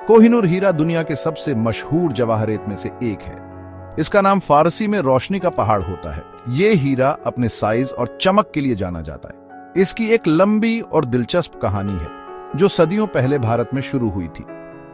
कोहिनूर हीरा दुनिया के सबसे मशहूर जवाहरात में से एक है। इसका नाम फारसी में रोशनी का पहाड़ होता है। ये हीरा अपने साइज और चमक के लिए जाना जाता है। इसकी एक लंबी और दिलचस्प कहानी है जो सदियों पहले भारत में शुरू हुई थी।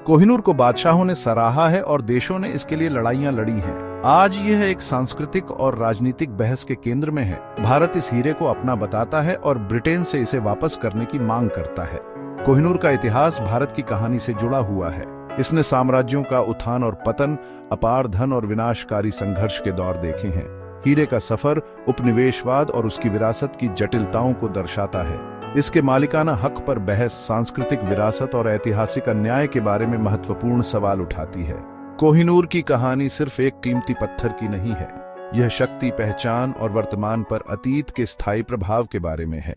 कोहिनूर को बादशाहों ने सराहा है और देशों ने इसके लिए लड़ाइयां लड़ी हैं। आज यह एक सांस्कृतिक और राजनीतिक बहस के केंद्र में है। भारत इस हीरे को अपना बताता है और ब्रिटेन से इसे वापस करने की मांग करता है। कोहिनूर का इतिहास भारत की कहानी से जुड़ा हुआ है। इसने साम्राज्यों का उत्थान और पतन, अपार धन और विनाशकारी संघर्ष के दौर देखे हैं। हीरे का सफर उपनिवेशवाद और उसकी विरासत की जटिलताओं को दर्शाता है। इसके मालिकाना हक पर बहस सांस्कृतिक विरासत और ऐतिहासिक अन्याय के बारे में महत्वपूर्ण सवाल उठाती है। कोहिनूर की कहानी सिर्फ एक कीमती पत्थर की नहीं है। यह शक्ति, पहचान और वर्तमान पर अतीत के स्थायी प्रभाव के बारे में है।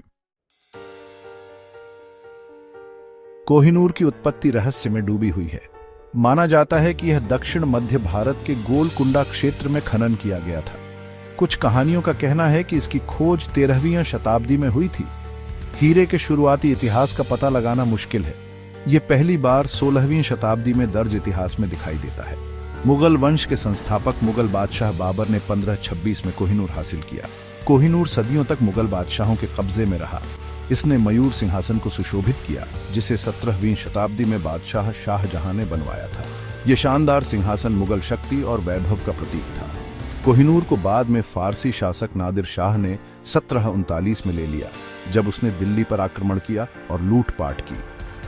कोहिनूर की उत्पत्ति रहस्य में डूबी हुई है। माना जाता है कि यह दक्षिण मध्य भारत के गोलकुंडा क्षेत्र में खनन किया गया था। कुछ कहानियों का कहना है कि इसकी खोज 13वीं शताब्दी में हुई थी। हीरे के शुरुआती इतिहास का पता लगाना मुश्किल है। यह पहली बार 16वीं शताब्दी में दर्ज इतिहास में दिखाई देता है। मुगल वंश के संस्थापक मुगल बादशाह बाबर ने 1526 में कोहिनूर हासिल किया। कोहिनूर सदियों तक मुगल बादशाहों के कब्जे में रहा। इसने मयूर सिंहासन को सुशोभित किया, जिसे 17वीं शताब्दी में बादशाह शाहजहां ने बनवाया था। यह शानदार सिंहासन मुगल शक्ति और वैभव का प्रतीक था। कोहिनूर को बाद में फारसी शासक नादिर शाह ने 1739 में ले लिया, जब उसने दिल्ली पर आक्रमण किया और लूटपाट की।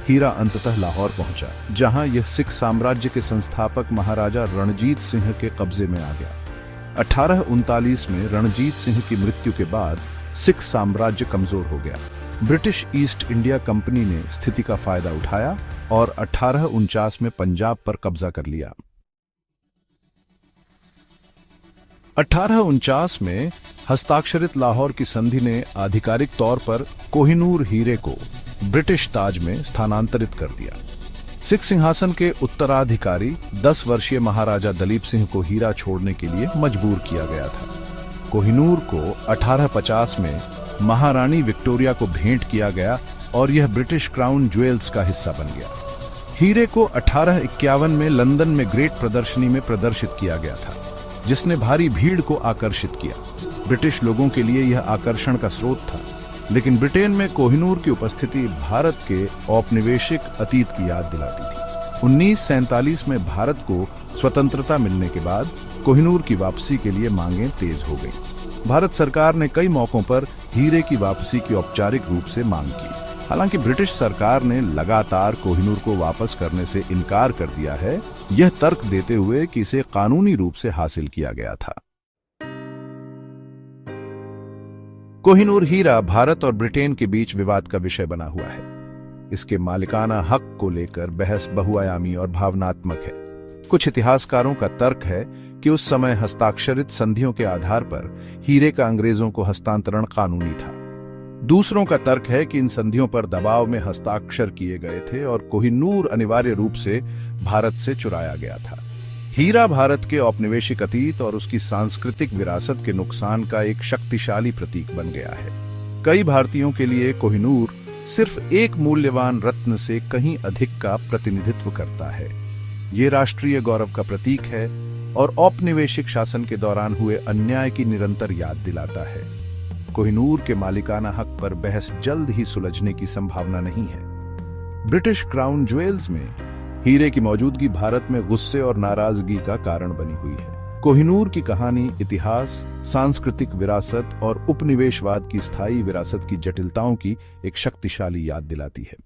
हीरा अंततः लाहौर पहुंचा, जहां यह सिख साम्राज्य के संस्थापक महाराजा रणजीत सिंह के कब्जे में आ गया। 1839 में रणजीत सिंह की मृत्यु के बाद सिख साम्राज्य कमजोर हो गया। ब्रिटिश ईस्ट इंडिया कंपनी ने स्थिति का फायदा उठाया और 1849 में पंजाब पर कब्जा कर लिया। 1849 में हस्ताक्षरित लाहौर की संधि ने आधिकारिक तौर पर कोहिनूर हीरे को ब्रिटिश ताज में स्थानांतरित कर दिया। सिख सिंहासन के उत्तराधिकारी 10 वर्षीय महाराजा दलीप सिंह को हीरा छोड़ने के लिए मजबूर किया गया था। कोहिनूर को 1850 में महारानी विक्टोरिया को भेंट किया गया और यह ब्रिटिश क्राउन ज्वेल्स का हिस्सा बन गया। हीरे को 1851 में लंदन में ग्रेट प्रदर्शनी में प्रदर्शित किया गया था, जिसने भारी भीड़ को आकर्षित किया। ब्रिटिश लोगों के लिए यह आकर्षण का स्रोत था, लेकिन ब्रिटेन में कोहिनूर की उपस्थिति भारत के औपनिवेशिक अतीत की याद दिलाती थी। 1947 में भारत को स्वतंत्रता मिलने के बाद कोहिनूर की वापसी के लिए मांगें तेज हो गई। भारत सरकार ने कई मौकों पर हीरे की वापसी की औपचारिक रूप से मांग की। हालांकि ब्रिटिश सरकार ने लगातार कोहिनूर को वापस करने से इनकार कर दिया है, यह तर्क देते हुए कि इसे कानूनी रूप से हासिल किया गया था। कोहिनूर हीरा भारत और ब्रिटेन के बीच विवाद का विषय बना हुआ है। इसके मालिकाना हक को लेकर बहस बहुआयामी और भावनात्मक है। कुछ इतिहासकारों का तर्क है कि उस समय हस्ताक्षरित संधियों के आधार पर हीरे का अंग्रेजों को हस्तांतरण कानूनी था। दूसरों का तर्क है कि इन संधियों पर दबाव में हस्ताक्षर किए गए थे और कोहिनूर अनिवार्य रूप से भारत से चुराया गया था। हीरा भारत के औपनिवेशिक अतीत और उसकी सांस्कृतिक विरासत के नुकसान का एक शक्तिशाली प्रतीक बन गया है। कई भारतीयों के लिए कोहिनूर सिर्फ एक मूल्यवान रत्न से कहीं अधिक का प्रतिनिधित्व करता है। ये राष्ट्रीय गौरव का प्रतीक है और औपनिवेशिक शासन के दौरान हुए अन्याय की निरंतर याद दिलाता है। कोहिनूर के मालिकाना हक पर बहस जल्द ही सुलझने की संभावना नहीं है। ब्रिटिश क्राउन ज्वेल्स में हीरे की मौजूदगी भारत में गुस्से और नाराजगी का कारण बनी हुई है। कोहिनूर की कहानी इतिहास, सांस्कृतिक विरासत और उपनिवेशवाद की स्थायी विरासत की जटिलताओं की एक शक्तिशाली याद दिलाती है।